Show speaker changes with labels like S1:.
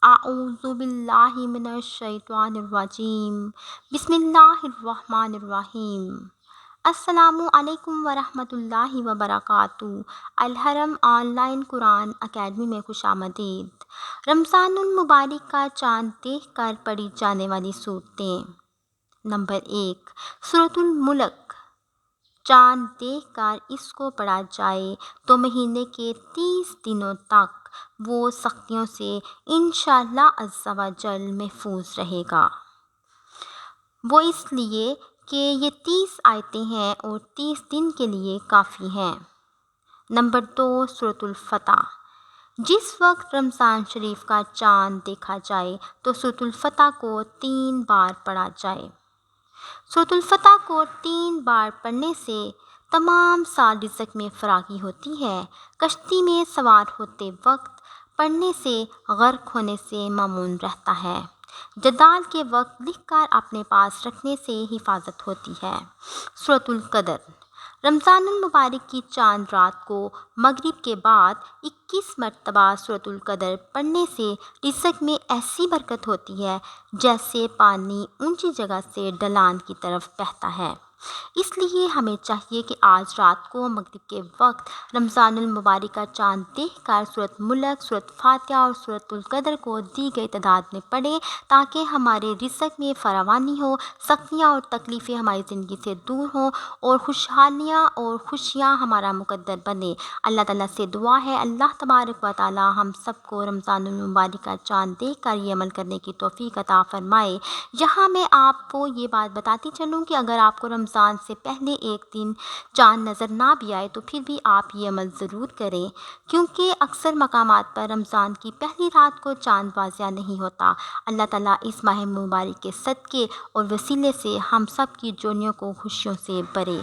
S1: اعوذ باللہ من الشیطان الرجیم بسم اللہ الرحمن الرحیم۔ السلام علیکم ورحمۃ اللہ وبرکاتہ۔ الحرم آن لائن قرآن اکیڈمی میں خوش آمدید۔ رمضان المبارک کا چاند دیکھ کر پڑھی جانے والی صورتیں۔ نمبر 1، سورۃ الملک۔ چاند دیکھ کر اس کو پڑھا جائے تو مہینے کے 30 دنوں تک وہ سختیوں سے انشاءاللہ عز و جل محفوظ رہے گا۔ وہ اس لیے کہ یہ 30 آیتیں ہیں اور 30 دن کے لیے کافی ہیں۔ نمبر 2، سورۃ الفتح۔ جس وقت رمضان شریف کا چاند دیکھا جائے تو سورۃ الفتح کو 3 بار پڑھا جائے۔ سورۃ الفتح کو 3 بار پڑھنے سے تمام سال رزق میں فراخی ہوتی ہے۔ کشتی میں سوار ہوتے وقت پڑھنے سے غرق ہونے سے مامون رہتا ہے۔ جدال کے وقت لکھ کر اپنے پاس رکھنے سے حفاظت ہوتی ہے۔ سورۃ القدر۔ رمضان المبارک کی چاند رات کو مغرب کے بعد 21 مرتبہ سورۃ القدر پڑھنے سے رزق میں ایسی برکت ہوتی ہے جیسے پانی اونچی جگہ سے ڈھلان کی طرف بہتا ہے۔ اس لیے ہمیں چاہیے کہ آج رات کو مغرب کے وقت رمضان المبارک کا چاند دیکھ کر سورۃ ملک، سورۃ فاتحہ اور سورۃ القدر کو دی گئی تعداد میں پڑھیں تاکہ ہمارے رزق میں فراوانی ہو، سختیاں اور تکلیفیں ہماری زندگی سے دور ہوں اور خوشحالیاں اور خوشیاں ہمارا مقدر بنے۔ اللہ تعالیٰ سے دعا ہے اللہ تبارک و تعالیٰ ہم سب کو رمضان المبارک کا چاند دیکھ کر یہ عمل کرنے کی توفیق عطا فرمائے۔ یہاں میں آپ کو یہ بات بتاتی چلوں کہ اگر آپ کو رمضان سے پہلے ایک دن چاند نظر نہ بھی آئے تو پھر بھی آپ یہ عمل ضرور کریں، کیونکہ اکثر مقامات پر رمضان کی پہلی رات کو چاند واضح نہیں ہوتا۔ اللہ تعالیٰ اس ماہ مبارک کے صدقے اور وسیلے سے ہم سب کی جوڑیوں کو خوشیوں سے بھرے۔